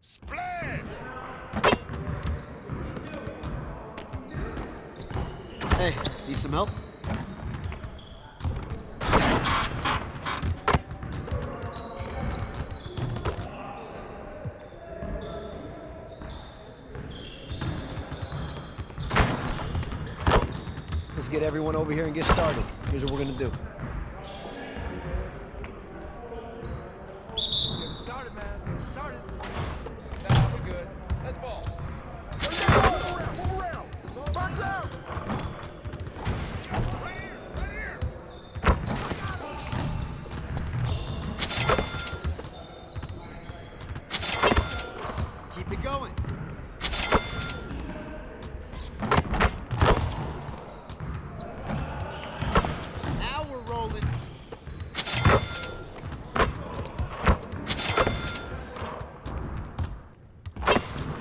Splat! Hey, need some help? Let's get everyone over here and get started. Here's what we're gonna do. Getting started, man. Let's get started. Nah, we're good. Let's ball. Move around. Box out. Right here. Right here. Keep it going. Now we're rolling.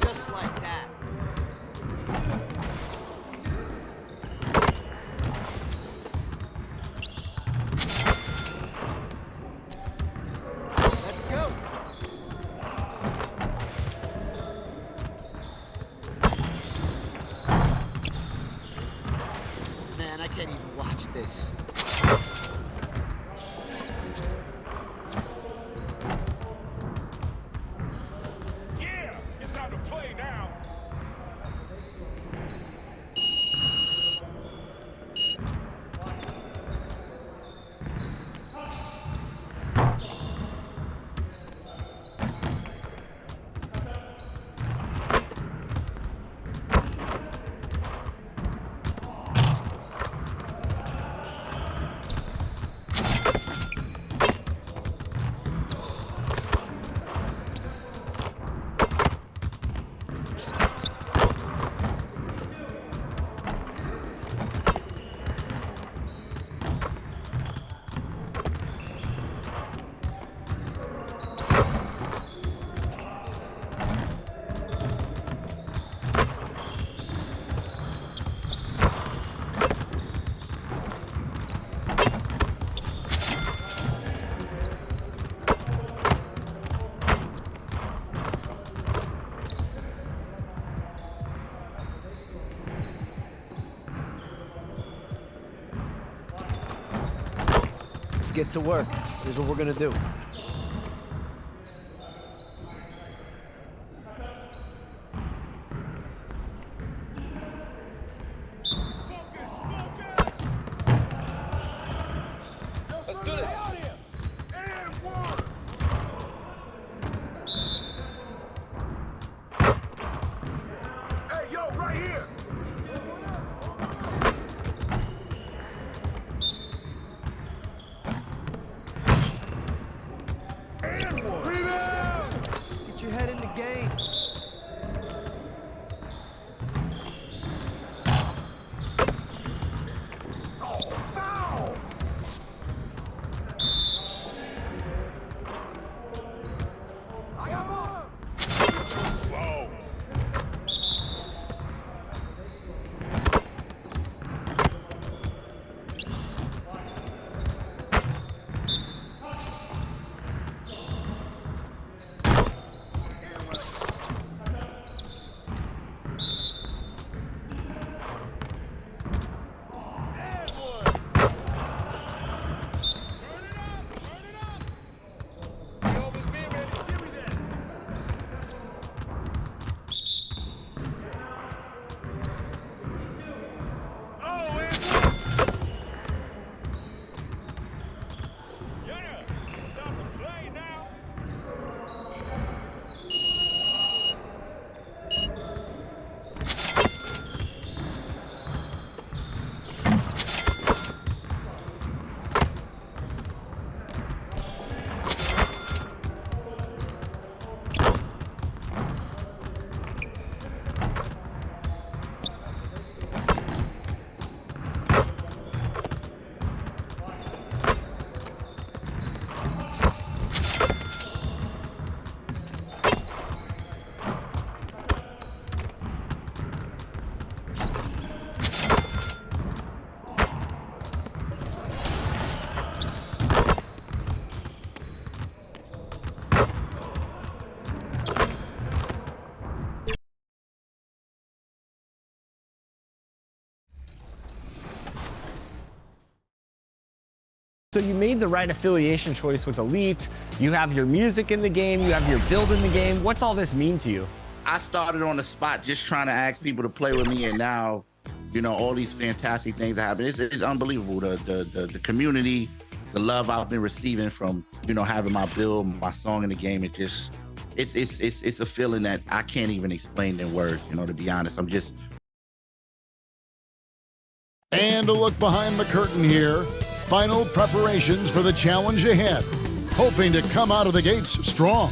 Just like that. Let's go. Man, I can't even watch this. Yeah, it's time to play now. Let's get to work. Here's what we're gonna do. Let's do this. And one. Hey, yo, right here. So you made the right affiliation choice with Elite. You have your music in the game. You have your build in the game. What's all this mean to you? I started on the spot just trying to ask people to play with me, and now, you know, all these fantastic things that happen. It's unbelievable. The community, the love I've been receiving from, you know, having my build, my song in the game. It's a feeling that I can't even explain in words. You know, to be honest, I'm just. And a look behind the curtain here. Final preparations for the challenge ahead. Hoping to come out of the gates strong.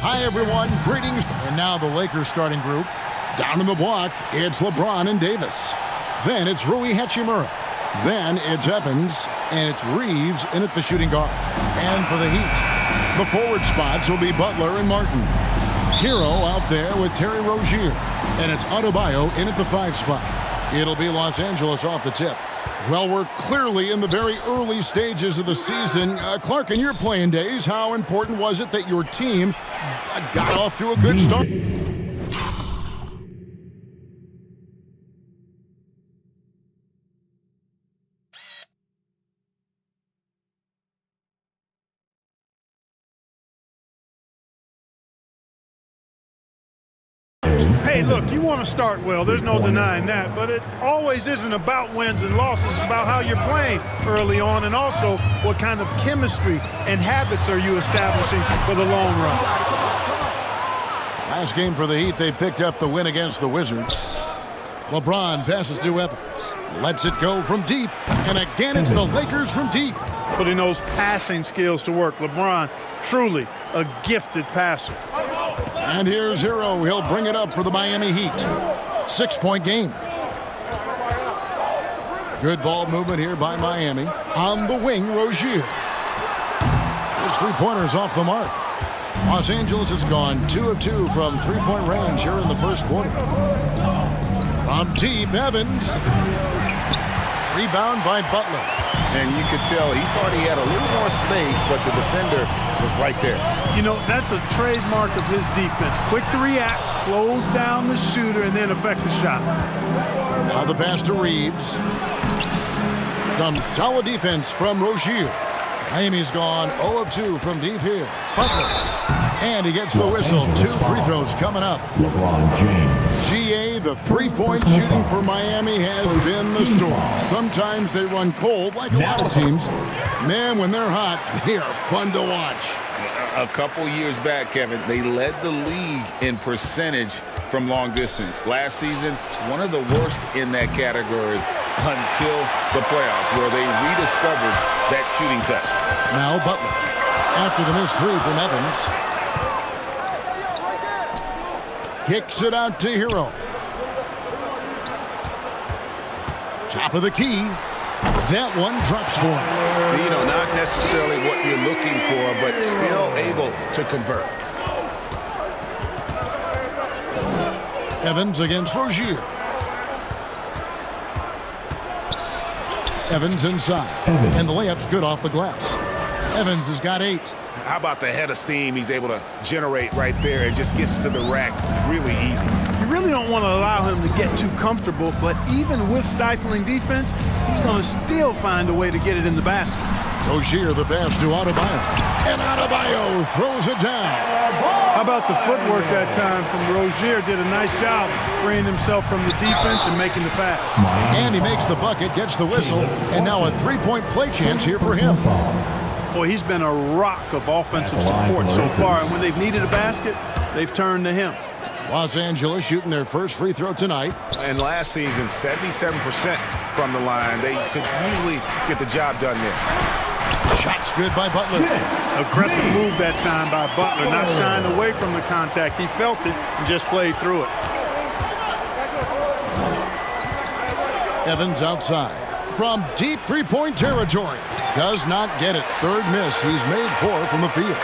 Hi, everyone. Greetings. And now the Lakers starting group. Down in the block, it's LeBron and Davis. Then it's Rui Hachimura. Then it's Evans, and it's Reeves in at the shooting guard. And for the Heat, the forward spots will be Butler and Martin. Hero out there with Terry Rozier. And it's Adebayo in at the 5 spot. It'll be Los Angeles off the tip. Well, we're clearly in the very early stages of the season. Clark, in your playing days, how important was it that your team got off to a good start? Hey, look, you want to start well. There's no denying that. But it always isn't about wins and losses. It's about how you're playing early on, and also what kind of chemistry and habits are you establishing for the long run. Last game for the Heat, they picked up the win against the Wizards. LeBron passes to Evans. Lets it go from deep. And again, it's the Lakers from deep. Putting those passing skills to work. LeBron, truly a gifted passer. And here's Hero. He'll bring it up for the Miami Heat. 6-point game. Good ball movement here by Miami. On the wing, Rozier. His three-pointers off the mark. Los Angeles has gone 2 of 2 from three-point range here in the first quarter. From deep, Evans. Rebound by Butler. And you could tell he thought he had a little more space, but the defender was right there. You know, that's a trademark of his defense. Quick to react, close down the shooter, and then affect the shot. Now the pass to Reeves. Some solid defense from Rozier. Miami's gone 0 of 2 from deep here. Butler. And he gets the whistle. 2 free throws coming up. LeBron James. GA, the three-point shooting for Miami has been the storm. Sometimes they run cold like a lot of teams. Man, when they're hot, they are fun to watch. A couple years back, Kevin, they led the league in percentage from long distance. Last season, one of the worst in that category until the playoffs, where they rediscovered that shooting touch. Now Butler. After the missed 3 from Evans. Kicks it out to Hero. Top of the key. That one drops for him. You know, not necessarily what you're looking for, but still able to convert. Evans against Rozier. Evans inside. And the layup's good off the glass. Evans has got 8. How about the head of steam he's able to generate right there and just gets to the rack really easy. You really don't want to allow him to get too comfortable, but even with stifling defense, he's going to still find a way to get it in the basket. Rozier the pass to Adebayo. And Adebayo throws it down. How about the footwork that time from Rozier? Did a nice job freeing himself from the defense and making the pass. And he makes the bucket, gets the whistle, and now a 3-point play chance here for him. Boy, he's been a rock of offensive support so far, and when they've needed a basket, they've turned to him. Los Angeles shooting their first free throw tonight. And last season, 77% from the line. They could easily get the job done there. Shots good by Butler. Aggressive move that time by Butler, not shying away from the contact. He felt it and just played through it. Evans outside. From deep three-point territory. Does not get it. Third miss he's made 4 from the field.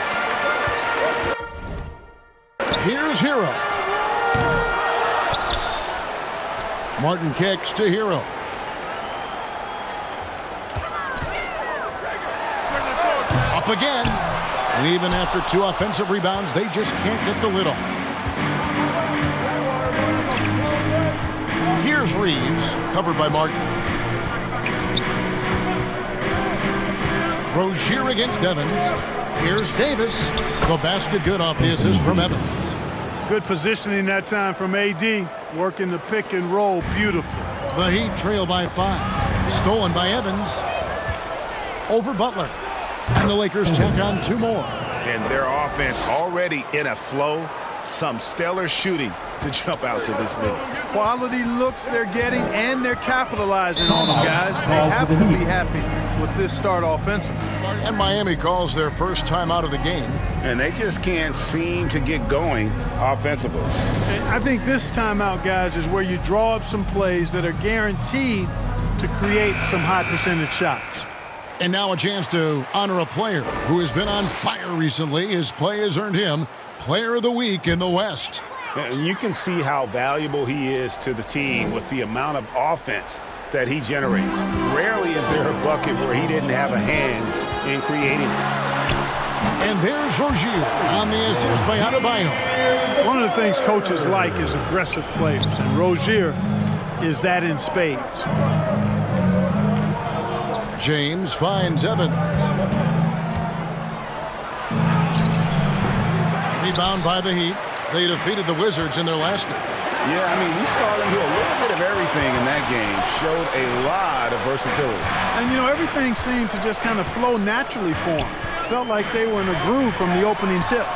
Here's Hero. Martin kicks to Hero. Up again. And even after 2 offensive rebounds, they just can't get the lid off. Here's Reeves, covered by Martin. Rozier against Evans. Here's Davis. The basket good off the assist from Evans. Good positioning that time from AD. Working the pick and roll beautifully. The Heat trail by 5. Stolen by Evans. Over Butler. And the Lakers tack on 2 more. And their offense already in a flow. Some stellar shooting to jump out to this league. Quality looks they're getting, and they're capitalizing on them, guys. They have to be happy with this start offensively. And Miami calls their first time out of the game. And they just can't seem to get going offensively. And I think this timeout, guys, is where you draw up some plays that are guaranteed to create some high percentage shots. And now a chance to honor a player who has been on fire recently. His play has earned him Player of the Week in the West. You can see how valuable he is to the team with the amount of offense that he generates. Rarely is there a bucket where he didn't have a hand in creating it. And there's Rozier on the assist by Adebayo. One of the things coaches like is aggressive players, and Rozier is that in spades. James finds Evans. Rebound by the Heat. They defeated the Wizards in their last game. Yeah, I mean, we saw them do a little bit of everything in that game. Showed a lot of versatility. And, you know, everything seemed to just kind of flow naturally for them. Felt like they were in a groove from the opening tip.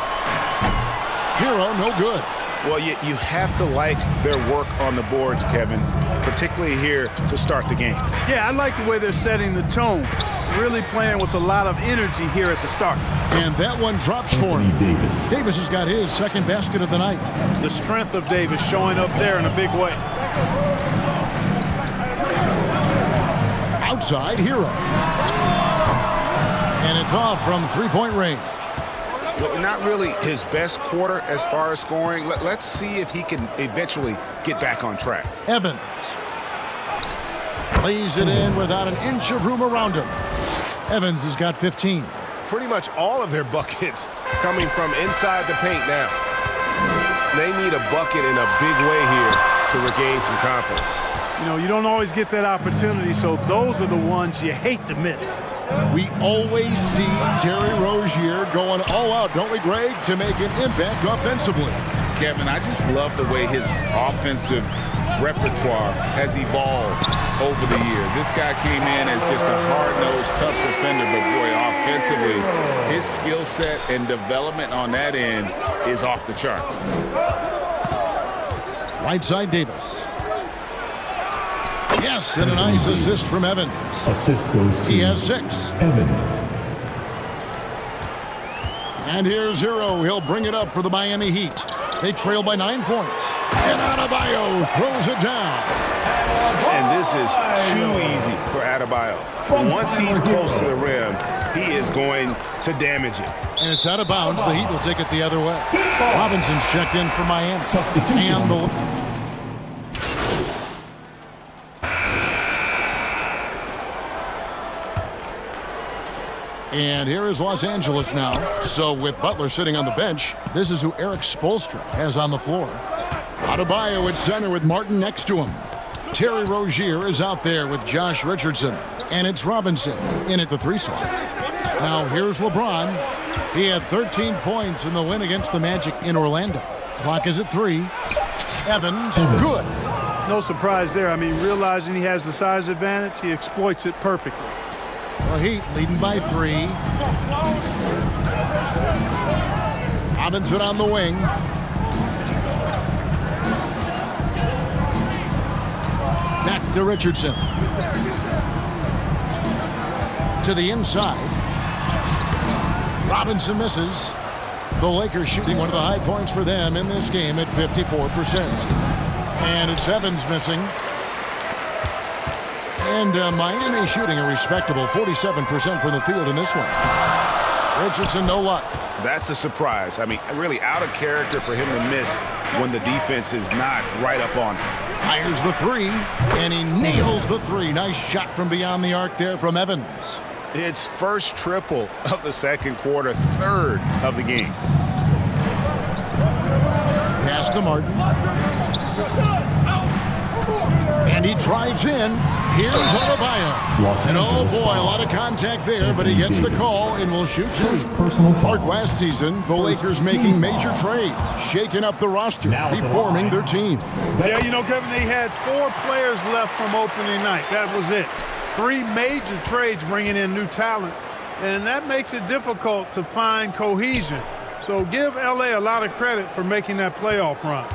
Hero, no good. Well, you have to like their work on the boards, Kevin, particularly here to start the game. Yeah, I like the way they're setting the tone. Really playing with a lot of energy here at the start. And that one drops for him. Davis. Davis has got his second basket of the night. The strength of Davis showing up there in a big way. Outside, Hero. And it's off from three-point range. Well, not really his best quarter as far as scoring. Let's see if he can eventually get back on track. Evans lays it in without an inch of room around him. Evans has got 15. Pretty much all of their buckets coming from inside the paint now. They need a bucket in a big way here to regain some confidence. You know, you don't always get that opportunity, so those are the ones you hate to miss. We always see Terry Rozier going all out, don't we, Greg, to make an impact offensively. Kevin, I just love the way his offensive repertoire has evolved over the years. This guy came in as just a hard-nosed, tough defender, but boy, offensively, his skill set and development on that end is off the charts. Right side, Davis. Yes, and a nice assist from Evans. Assist goes to He has 6. Evans. And here's Hero. He'll bring it up for the Miami Heat. They trail by 9 points. And Adebayo throws it down. And this is too easy for Adebayo. Once he's close to the rim, he is going to damage it. And it's out of bounds. The Heat will take it the other way. Robinson's checked in for Miami. And the... And here is Los Angeles now. So with Butler sitting on the bench, this is who Eric Spoelstra has on the floor. Adebayo at center with Martin next to him. Terry Rozier is out there with Josh Richardson. And it's Robinson in at the 3 slot. Now here's LeBron. He had 13 points in the win against the Magic in Orlando. Clock is at 3. Evans, good. No surprise there. I mean, realizing he has the size advantage, he exploits it perfectly. The Heat leading by 3. Robinson on the wing. Back to Richardson. To the inside. Robinson misses. The Lakers shooting one of the high points for them in this game at 54%. And it's Evans missing. And Miami shooting a respectable 47% from the field in this one. Richardson, no luck. That's a surprise. I mean, really out of character for him to miss when the defense is not right up on him. Fires the 3, and he nails the 3. Nice shot from beyond the arc there from Evans. It's first triple of the second quarter, third of the game. Pass to Martin. And he drives in. Here's Adebayo. And oh boy, a lot of contact there, but he gets the call and will shoot two. Mark, last season, the Lakers making major trades, shaking up the roster, reforming their team. Yeah, you know, Kevin, they had 4 players left from opening night. That was it. 3 major trades bringing in new talent, and that makes it difficult to find cohesion. So give LA a lot of credit for making that playoff run.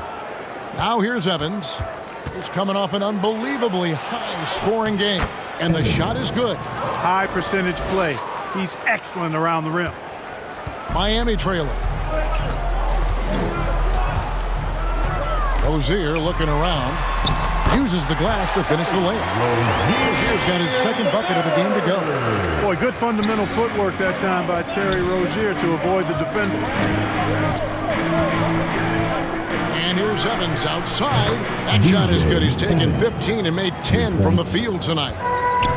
Now here's Evans. He's coming off an unbelievably high-scoring game, and the shot is good. High percentage play. He's excellent around the rim. Miami trailing. Rozier looking around. Uses the glass to finish the layup. Rozier's got his second bucket of the game to go. Boy, good fundamental footwork that time by Terry Rozier to avoid the defender. And here's Evans outside. That shot is good. He's taken 15 and made 10 from the field tonight.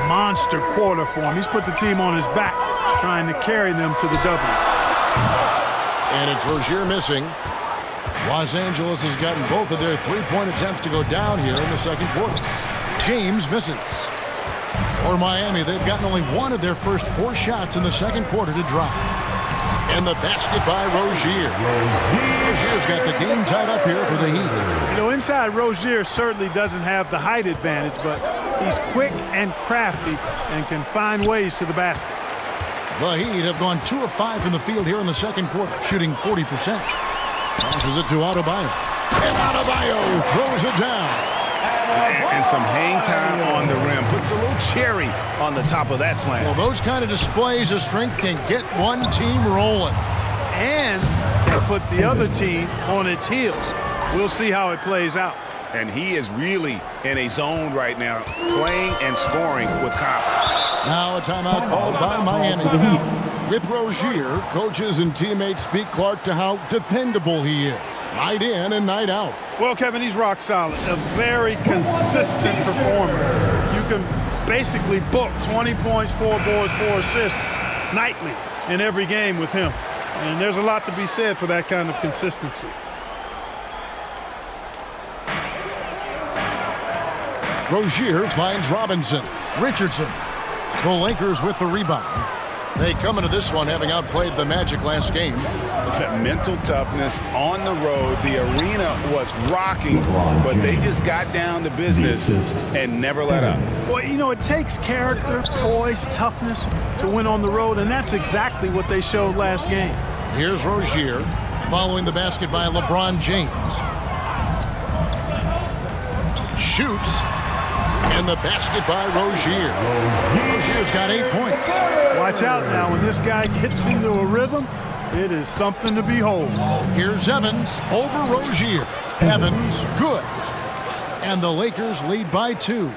Monster quarter for him. He's put the team on his back, trying to carry them to the W. And it's Rozier missing. Los Angeles has gotten both of their three-point attempts to go down here in the second quarter. James misses. For Miami, they've gotten only one of their first 4 shots in the second quarter to drop. And the basket by Rozier. Rozier's got the game tied up here for the Heat. You know, inside Rozier certainly doesn't have the height advantage, but he's quick and crafty and can find ways to the basket. The Heat have gone 2 of 5 from the field here in the second quarter, shooting 40%. Passes it to Adebayo. And Adebayo throws it down. And some hang time on the rim. Puts a little cherry on the top of that slam. Well, those kind of displays of strength can get one team rolling. And can put the other team on its heels. We'll see how it plays out. And he is really in a zone right now, playing and scoring with confidence. Now a timeout called by Miami. With Rozier, coaches and teammates speak Clark to how dependable he is. Night in and night out. Well, Kevin, he's rock solid. A very consistent performer. You can basically book 20 points, 4 boards, 4 assists nightly in every game with him. And there's a lot to be said for that kind of consistency. Rozier finds Robinson. Richardson. The Lakers with the rebound. They come into this one having outplayed the Magic last game. Mental toughness on the road. The arena was rocking, but they just got down to business and never let up. Well, you know, it takes character, poise, toughness to win on the road, and that's exactly what they showed last game. Here's Rozier following the basket by LeBron James. Shoots. And the basket by Rozier. Rozier's got 8 points. Watch out now. When this guy gets into a rhythm, it is something to behold. Here's Evans over Rozier. Evans, good. And the Lakers lead by 2.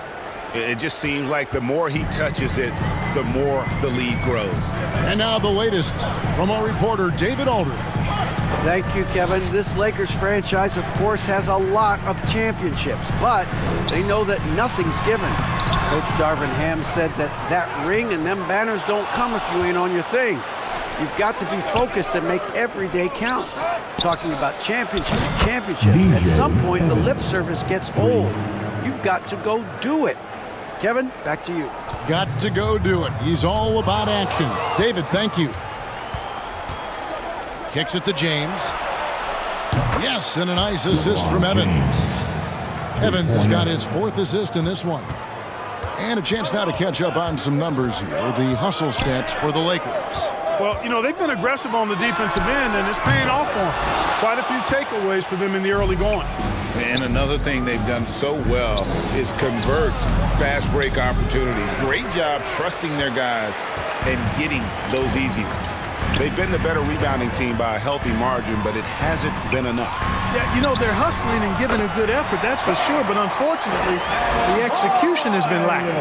It just seems like the more he touches it, the more the lead grows. And now the latest from our reporter, David Aldridge. Thank you, Kevin. This Lakers franchise, of course, has a lot of championships, but they know that nothing's given. Coach Darvin Ham said that ring and them banners don't come if you ain't on your thing. You've got to be focused and make every day count. Talking about championship. At some point, the lip service gets old. You've got to go do it. Kevin, back to you. Got to go do it. He's all about action. David, thank you. Kicks it to James. Yes, and a nice assist from Evans. Evans has got his 4th assist in this one. And a chance now to catch up on some numbers here. The hustle stats for the Lakers. Well, you know, they've been aggressive on the defensive end, and it's paying off for them. Quite a few takeaways for them in the early going. And another thing they've done so well is convert fast break opportunities. Great job trusting their guys and getting those easy ones. They've been the better rebounding team by a healthy margin, but it hasn't been enough. Yeah, you know, they're hustling and giving a good effort, that's for sure, but unfortunately, the execution has been lacking.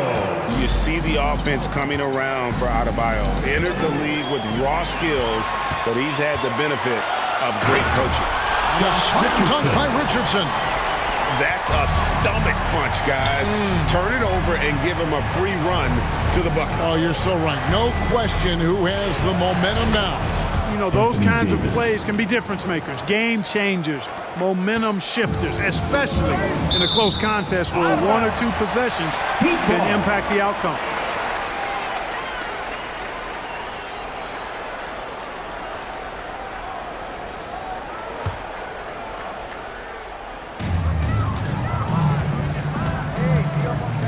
You see the offense coming around for Adebayo. Entered the league with raw skills, but he's had the benefit of great coaching. The slam dunk by Richardson. That's a stomach punch, guys. Turn it over and give him a free run to the bucket. Oh, you're so right. No question who has the momentum now. You know, those kinds of plays can be difference makers, game changers, momentum shifters, especially in a close contest where one or two possessions can impact the outcome.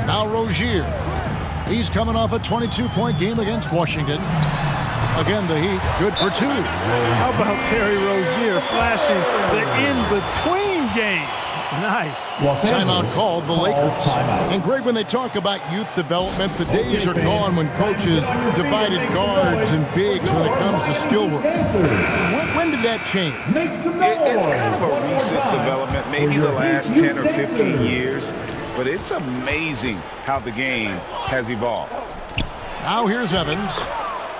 Now Rozier. He's coming off a 22-point game against Washington. Again, the Heat, good for 2. How about Terry Rozier flashing the in-between game? Nice. Timeout called the Lakers. And Greg, when they talk about youth development, the days are gone when coaches divided guards and bigs when it comes to skill work. When did that change? It's kind of a recent development, maybe the last 10 or 15 years. But it's amazing how the game has evolved. Now here's Evans.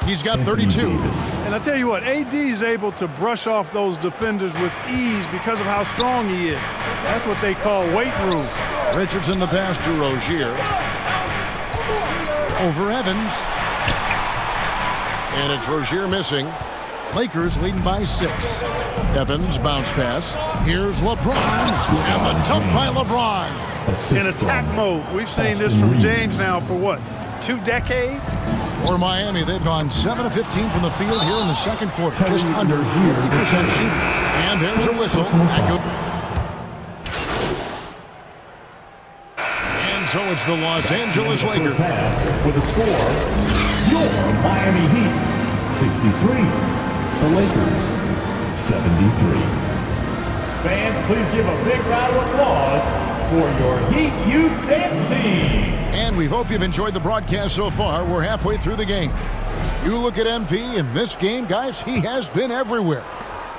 He's got 32. And I tell you what, AD is able to brush off those defenders with ease because of how strong he is. That's what they call weight room. Richardson the pass to Rozier. Over Evans. And it's Rozier missing. Lakers leading by 6. Evans bounce pass. Here's LeBron. And the dunk by LeBron. In attack mode. We've seen this from James now for what, 2 decades? For Miami, they've gone 7 of 15 from the field here in the second quarter. Just under 50% shooting. And there's a whistle. And so it's the Los Angeles Lakers. With a score, your Miami Heat 63. The Lakers 73. Fans, please give a big round of applause for your Heat Youth Dance Team. And we hope you've enjoyed the broadcast so far. We're halfway through the game. You look at MP in this game, guys, he has been everywhere.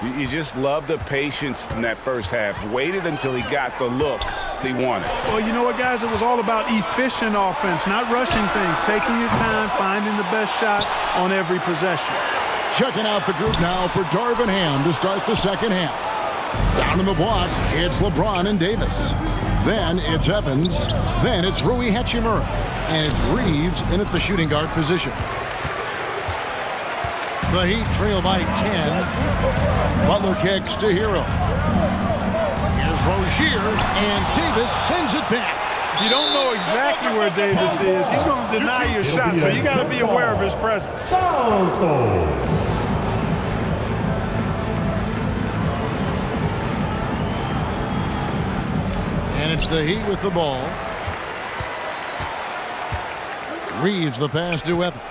You just love the patience in that first half. Waited until he got the look he wanted. Well, you know what, guys? It was all about efficient offense, not rushing things, taking your time, finding the best shot on every possession. Checking out the group now for Darvin Ham to start the second half. Down in the block, it's LeBron and Davis. Then it's Evans. Then it's Rui Hachimura. And it's Reeves in at the shooting guard position. The Heat trail by 10. Butler kicks to Hero. Here's Rozier, and Davis sends it back. You don't know exactly where Davis is. He's going to deny your shot, so you got to be aware of his presence. And it's the Heat with the ball. Reeves the pass to Evans.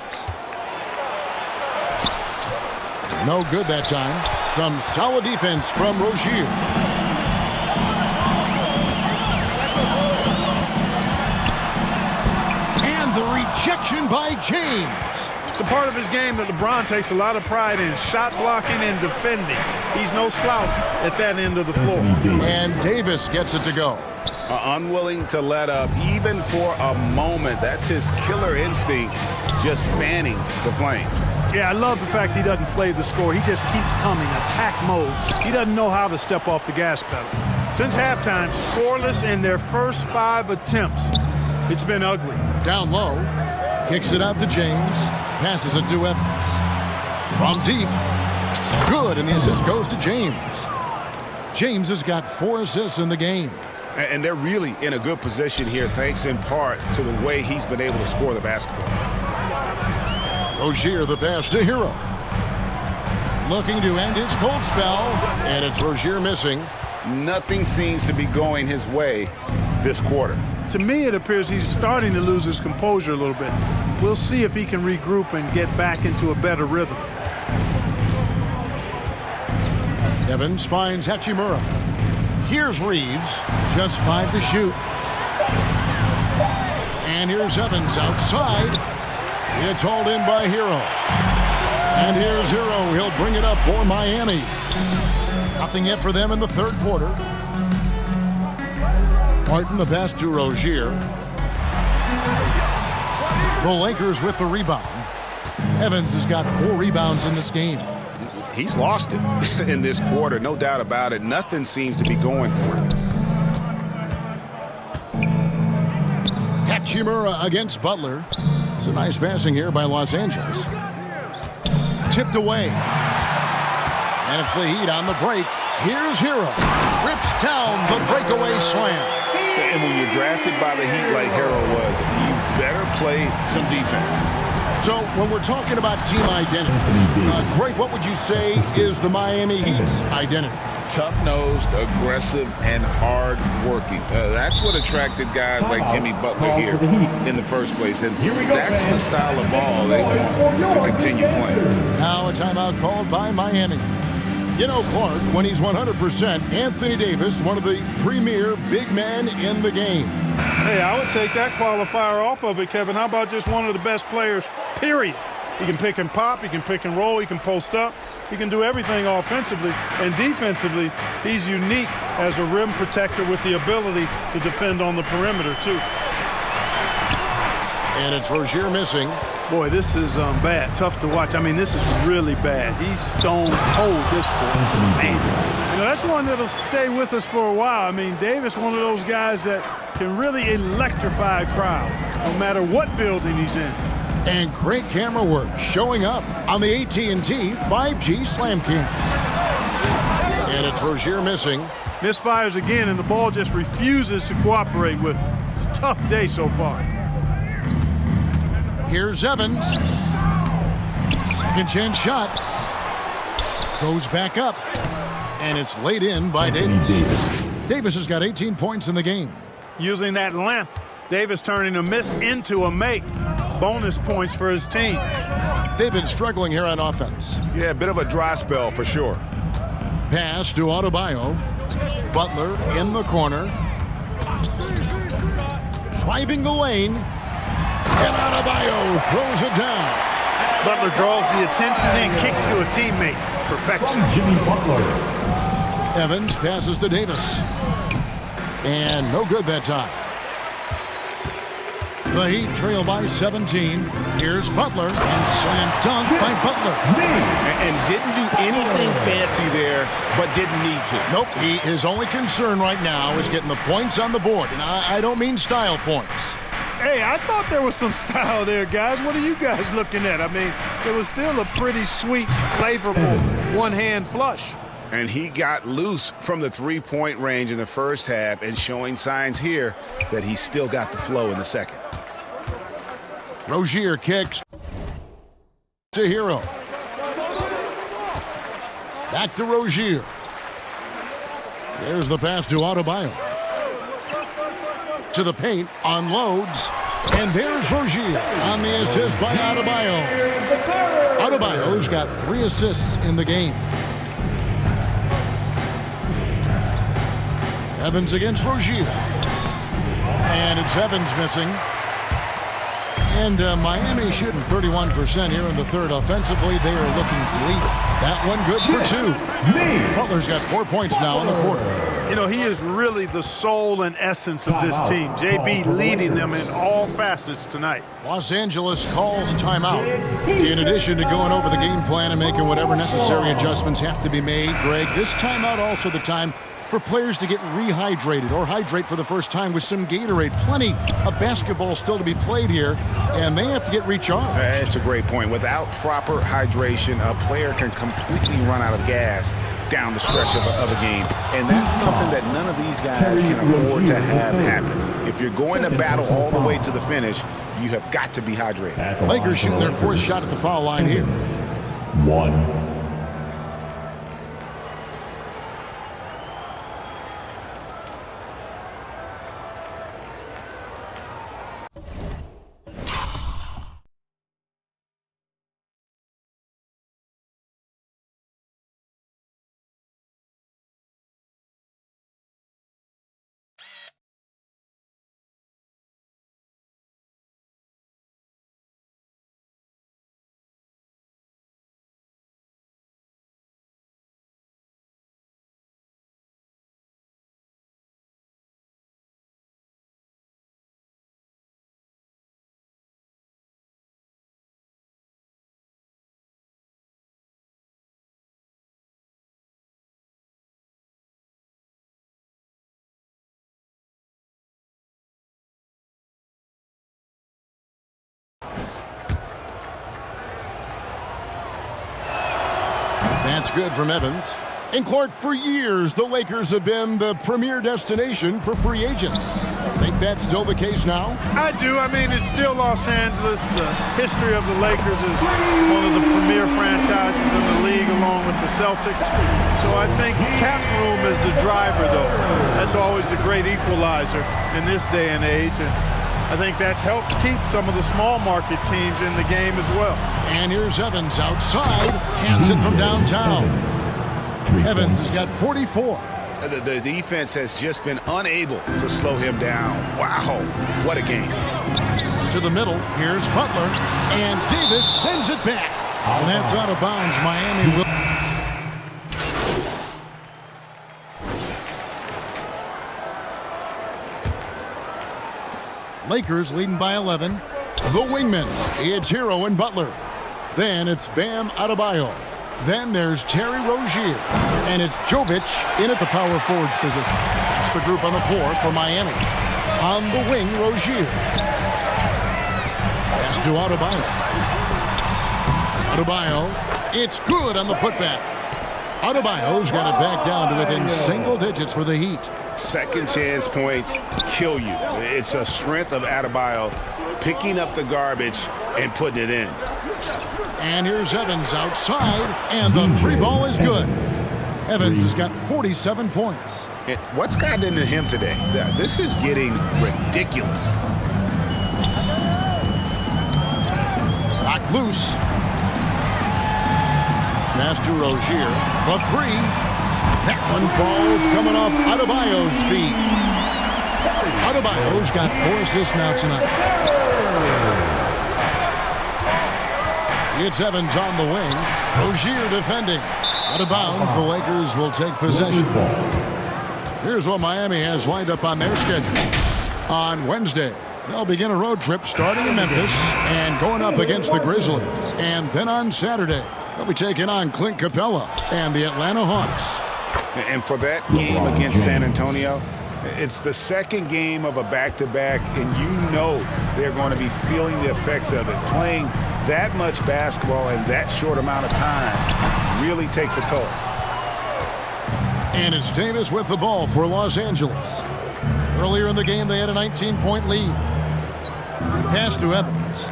No good that time. Some solid defense from Rozier. And the rejection by James. It's a part of his game that LeBron takes a lot of pride in. Shot blocking and defending. He's no slouch at that end of the floor. And Davis gets it to go. Unwilling to let up even for a moment. That's his killer instinct, just fanning the flame. Yeah, I love the fact he doesn't play the score. He just keeps coming, attack mode. He doesn't know how to step off the gas pedal. Since halftime, scoreless in their first 5 attempts. It's been ugly. Down low, kicks it out to James, passes it to Evans. From deep, good, and the assist goes to James. James has got 4 assists in the game. And they're really in a good position here, thanks in part to the way he's been able to score the basketball. Rozier the pass to Hero. Looking to end his cold spell, and it's Rozier missing. Nothing seems to be going his way this quarter. To me, it appears he's starting to lose his composure a little bit. We'll see if he can regroup and get back into a better rhythm. Evans finds Hachimura. Here's Reeves, just 5 to shoot. And here's Evans outside. It's hauled in by Hero. And here's Hero. He'll bring it up for Miami. Nothing yet for them in the third quarter. Martin the pass to Rozier. The Lakers with the rebound. Evans has got 4 rebounds in this game. He's lost it in this quarter, no doubt about it. Nothing seems to be going for him. Hachimura against Butler. It's a nice passing here by Los Angeles. Tipped away. And it's the Heat on the break. Here's Hero. Rips down the breakaway slam. And when you're drafted by the Heat like Harrell was, you better play some defense. So when we're talking about team identity, Greg, what would you say is the Miami Heat's identity? Tough-nosed, aggressive, and hard-working. That's what attracted guys like Jimmy Butler here in the first place. And that's the style of ball they want to continue playing. Now a timeout called by Miami. You know, Clark, when he's 100%, Anthony Davis, one of the premier big men in the game. Hey, I would take that qualifier off of it, Kevin. How about just one of the best players, period? He can pick and pop, he can pick and roll, he can post up, he can do everything offensively. And defensively, he's unique as a rim protector with the ability to defend on the perimeter, too. And it's Rozier missing. Boy, this is bad. Tough to watch. I mean, this is really bad. He's stone cold this point. Man. You know, that's one that'll stay with us for a while. I mean, Davis, one of those guys that can really electrify a crowd, no matter what building he's in. And great camera work showing up on the AT&T 5G Slam Cam. And it's Rozier missing. Misfires again, and the ball just refuses to cooperate with him. It's a tough day so far. Here's Evans. Second chance shot. Goes back up. And it's laid in by Davis. Davis has got 18 points in the game. Using that length, Davis turning a miss into a make. Bonus points for his team. They've been struggling here on offense. Yeah, a bit of a dry spell for sure. Pass to Adebayo. Butler in the corner. Driving the lane. And Adebayo throws it down. Butler draws the attention, then kicks to a teammate. Perfection. Jimmy Butler. Evans passes to Davis. And no good that time. The Heat trail by 17. Here's Butler. And slam dunk by Butler. And didn't do anything fancy there, but didn't need to. Nope. His only concern right now is getting the points on the board. And I don't mean style points. Hey, I thought there was some style there, guys. What are you guys looking at? I mean, it was still a pretty sweet, flavorful one-hand flush. And he got loose from the three-point range in the first half and showing signs here that he's still got the flow in the second. Rozier kicks to Hero. Back to Rozier. There's the pass to Adebayo. To the paint, unloads, and there's Rozier on the assist by Adebayo. Adebayo's got 3 assists in the game. Evans against Rozier. And it's Evans missing. And Miami shooting 31% here in the third. Offensively, they are looking bleak. That one good for 2. Butler's got 4 points now in the quarter. You know, he is really the soul and essence of this team. JB leading them in all facets tonight. Los Angeles calls timeout. In addition to going over the game plan and making whatever necessary adjustments have to be made, Greg, this timeout also the time for players to get rehydrated or hydrate for the first time with some Gatorade. Plenty of basketball still to be played here, and they have to get recharged. That's a great point. Without proper hydration, a player can completely run out of gas down the stretch of a game. And that's something that none of these guys can afford to have happen. If you're going to battle all the way to the finish, you have got to be hydrated. Lakers shooting their 4th shot at the foul line here. 1. That's good from Evans. And Clark, for years, the Lakers have been the premier destination for free agents. Think that's still the case now? I do. I mean, it's still Los Angeles. The history of the Lakers is one of the premier franchises in the league, along with the Celtics. So I think cap room is the driver, though. That's always the great equalizer in this day and age. And I think that helps keep some of the small market teams in the game as well. And here's Evans outside. Hands it from downtown. Evans has got 44. The defense has just been unable to slow him down. Wow, what a game. To the middle, here's Butler. And Davis sends it back. And that's out of bounds. Miami will. Lakers leading by 11. The wingman. It's Hero and Butler. Then it's Bam Adebayo. Then there's Terry Rozier. And it's Jovic in at the power forwards position. That's the group on the floor for Miami. On the wing, Rozier. Pass to Adebayo. Adebayo. It's good on the putback. Adebayo's got it back down to within single digits for the Heat. Second chance points kill you. It's a strength of Adebayo picking up the garbage and putting it in. And here's Evans outside, and the three ball is good. Evans has got 47 points. What's gotten into him today? This is getting ridiculous. Knocked loose. Pass to Rozier. The three. That one falls coming off Adebayo's feet. Adebayo's got 4 assists now tonight. It's Evans on the wing. Rozier defending. Out of bounds, the Lakers will take possession. Here's what Miami has lined up on their schedule. On Wednesday, they'll begin a road trip starting in Memphis and going up against the Grizzlies. And then on Saturday, they'll be taking on Clint Capella and the Atlanta Hawks. And for that game against San Antonio, it's the second game of a back-to-back, and you know they're going to be feeling the effects of it. Playing that much basketball in that short amount of time really takes a toll. And it's Davis with the ball for Los Angeles. Earlier in the game, they had a 19-point lead. Pass to Evans.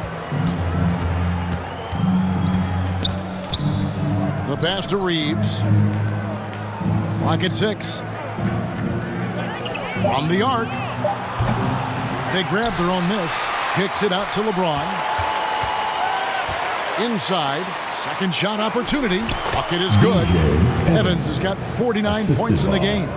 The pass to Reeves. Clock at 6. From the arc. They grab their own miss. Kicks it out to LeBron. Inside. Second shot opportunity. Bucket is good. Evans has got 49 points in the game.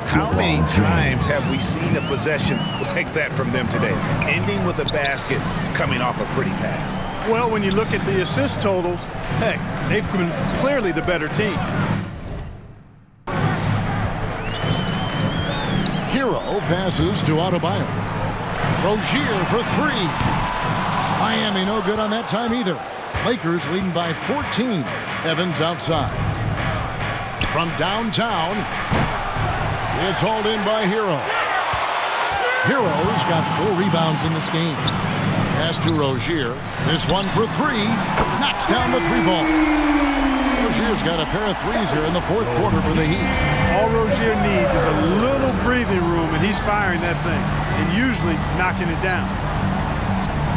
How many times have we seen a possession like that from them today? Ending with a basket, coming off a pretty pass. Well, when you look at the assist totals, heck, they've been clearly the better team. Hero passes to Adebayo. Rozier for 3. Miami no good on that time either. Lakers leading by 14. Evans outside. From downtown, it's hauled in by Hero. Hero's got 4 rebounds in this game. Pass to Rozier. This one for 3. Knocks down the 3 ball. Rozier's got a pair of threes here in the fourth quarter for the Heat. All Rozier needs is a little breathing room, and he's firing that thing, and usually knocking it down.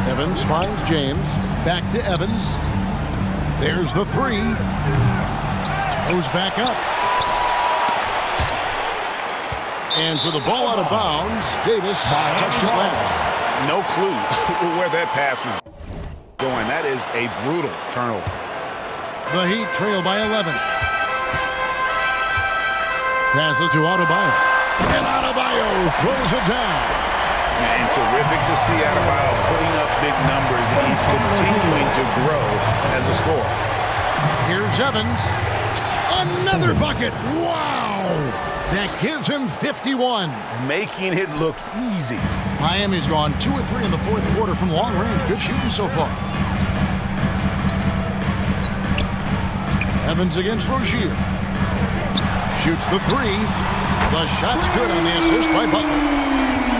Evans finds James. Back to Evans. There's the 3. Goes back up. And so the ball out of bounds. Davis touched it last. No clue where that pass was going. That is a brutal turnover. The Heat trail by 11. Passes to Adebayo. And Adebayo throws it down. And terrific to see Adebayo putting up big numbers, and he's continuing to grow as a scorer. Here's Evans. Another bucket. Wow. That gives him 51. Making it look easy. Miami's gone 2 or 3 in the fourth quarter from long range. Good shooting so far. Evans against Rozier. Shoots the 3. The shot's good on the assist by Butler.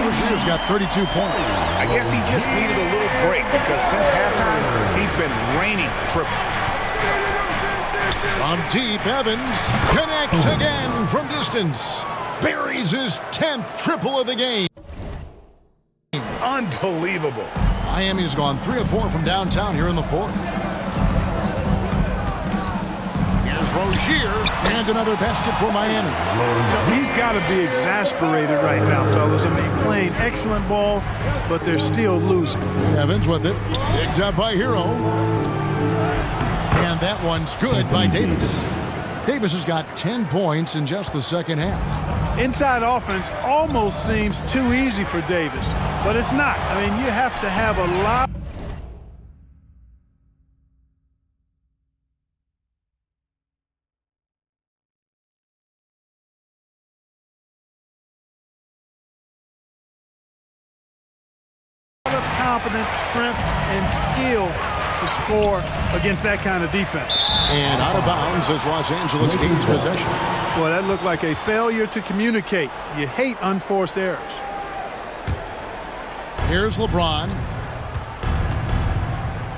Rozier's got 32 points. I guess he just needed a little break because since halftime, he's been raining triples. From deep, Evans connects again from distance. Buries his 10th triple of the game. Unbelievable. Miami's gone 3 of 4 from downtown here in the fourth. Here's Rozier, and another basket for Miami. He's got to be exasperated right now, fellas. I mean, playing excellent ball, but they're still losing. Evans with it, picked up by Hero. And that one's good by Davis. Davis has got 10 points in just the second half. Inside offense almost seems too easy for Davis, but it's not. I mean, you have to have a lot. Of confidence, strength, and skill to score against that kind of defense. And out of bounds as Los Angeles gains possession. Boy, that looked like a failure to communicate. You hate unforced errors. Here's LeBron.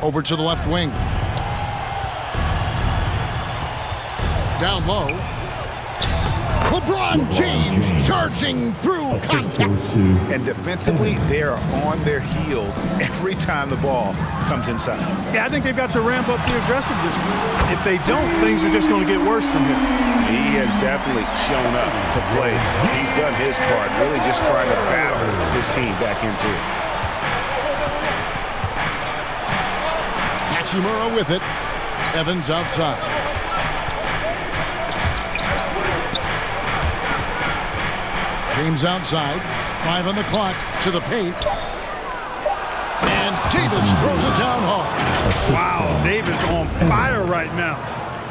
Over to the left wing. Down low. LeBron James charging through contact. And defensively, they are on their heels every time the ball comes inside. Yeah, I think they've got to ramp up the aggressiveness. If they don't, things are just going to get worse from here. He has definitely shown up to play. He's done his part, really just trying to battle his team back into it. Hachimura with it. Evans outside. James outside. 5 on the clock to the paint. And Davis throws it down hard. Wow, Davis on fire right now.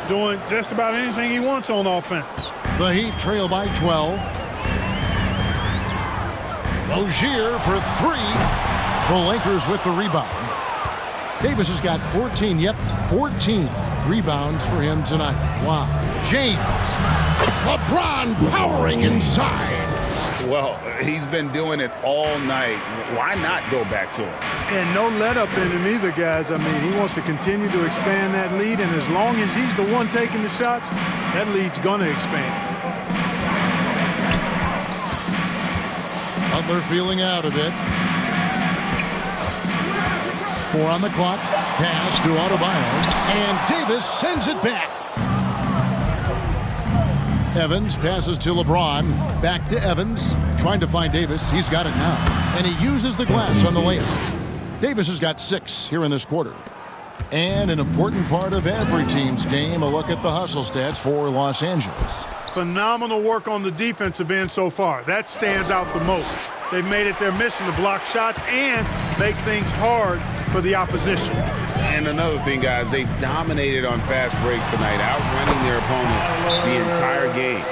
Doing just about anything he wants on offense. The Heat trail by 12. Rozier for 3. The Lakers with the rebound. Davis has got 14. Yep, 14 rebounds for him tonight. Wow. James. LeBron powering inside. Well, he's been doing it all night. Why not go back to him? And no let up in him either, guys. I mean, he wants to continue to expand that lead, and as long as he's the one taking the shots, that lead's going to expand. Butler feeling out a bit. 4 on the clock. Pass to Adebayo. And Davis sends it back. Evans passes to LeBron. Back to Evans. Trying to find Davis. He's got it now. And he uses the glass on the layup. Davis has got 6 here in this quarter. And an important part of every team's game, a look at the hustle stats for Los Angeles. Phenomenal work on the defensive end so far. That stands out the most. They've made it their mission to block shots and make things hard for the opposition. And another thing, guys, they've dominated on fast breaks tonight, outrunning their opponent the entire game.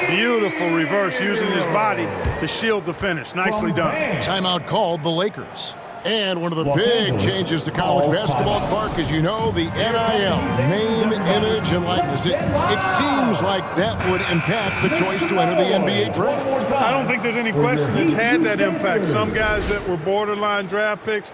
Beautiful reverse, using his body to shield the finish. Nicely done. Timeout called the Lakers. And one of the big changes to college basketball, Clark, is, you know, the NIL, name, image, and likeness. It seems like that would impact the choice to enter the NBA draft. I don't think there's any question it's had that impact. Some guys that were borderline draft picks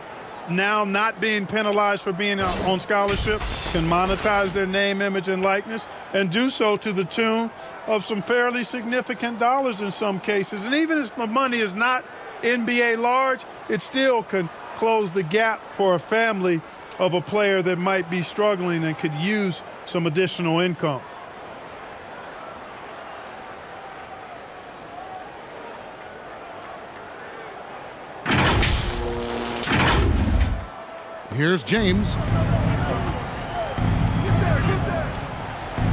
now not being penalized for being on scholarship can monetize their name, image, and likeness and do so to the tune of some fairly significant dollars in some cases. And even if the money is not NBA large, it still can close the gap for a family of a player that might be struggling and could use some additional income. Here's James.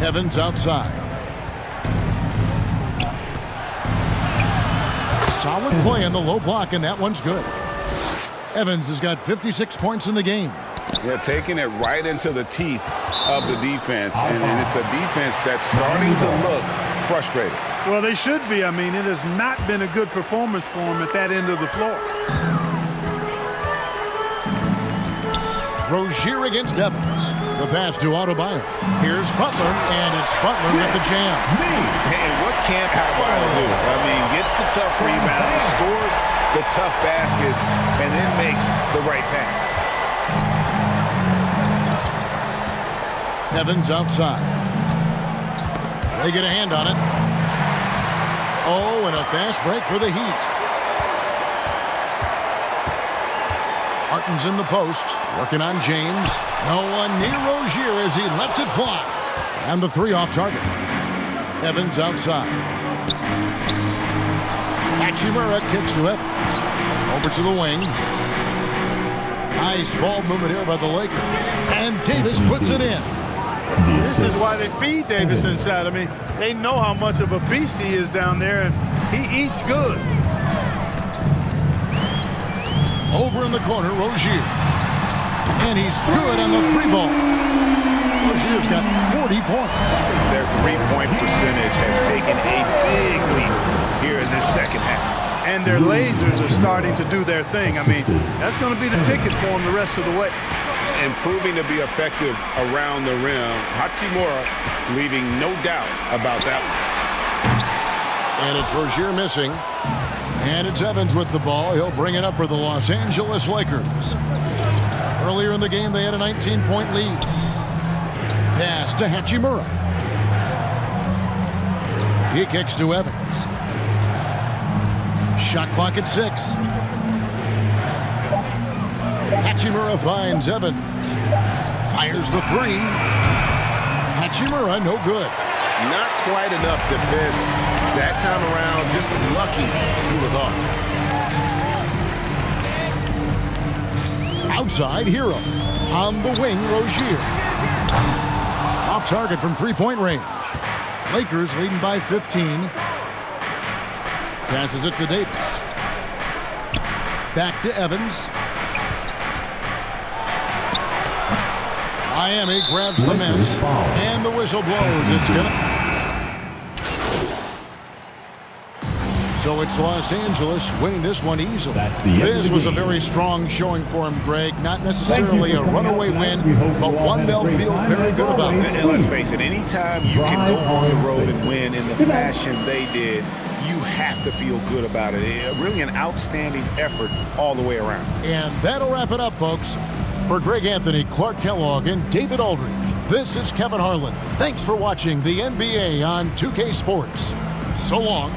Evans outside. Solid play on the low block, and that one's good. Evans has got 56 points in the game. Yeah, taking it right into the teeth of the defense, and it's a defense that's starting to look frustrated. Well, they should be. I mean, it has not been a good performance for them at that end of the floor. Rozier against Evans. The pass to Adebayo. Here's Butler, and it's Butler with the jam. And what can't Adebayo do? I mean, gets the tough rebound, scores the tough baskets, and then makes the right pass. Evans outside. They get a hand on it. Oh, and a fast break for the Heat. Martin's in the post, working on James. No one near Rozier as he lets it fly. And the three off target. Evans outside. Hachimura kicks to Evans. Over to the wing. Nice ball movement here by the Lakers. And Davis puts it in. This is why they feed Davis inside. I mean, they know how much of a beast he is down there, and he eats good. Over in the corner, Rozier. And he's good on the three ball. Rozier's got 40 points. Their three-point percentage has taken a big leap here in this second half. And their lasers are starting to do their thing. I mean, that's going to be the ticket for them the rest of the way. And proving to be effective around the rim. Hachimura leaving no doubt about that one. And it's Rozier missing. And it's Evans with the ball. He'll bring it up for the Los Angeles Lakers. Earlier in the game, they had a 19-point lead. Pass to Hachimura. He kicks to Evans. Shot clock at 6. Hachimura finds Evans. Fires the three. Hachimura, no good. Not quite enough defense that time around. Just lucky he was off. Outside, Hero. On the wing, Rozier. Off target from three-point range. Lakers leading by 15. Passes it to Davis. Back to Evans. Miami grabs the miss. And the whistle blows. It's good. So it's Los Angeles winning this one easily. This was a very strong showing for him, Greg. Not necessarily a runaway win, but one they'll feel very good about. And let's face it, anytime you can go on the road and win in the fashion they did, you have to feel good about it. Really an outstanding effort all the way around. And that'll wrap it up, folks. For Greg Anthony, Clark Kellogg, and David Aldridge, this is Kevin Harlan. Thanks for watching the NBA on 2K Sports. So long.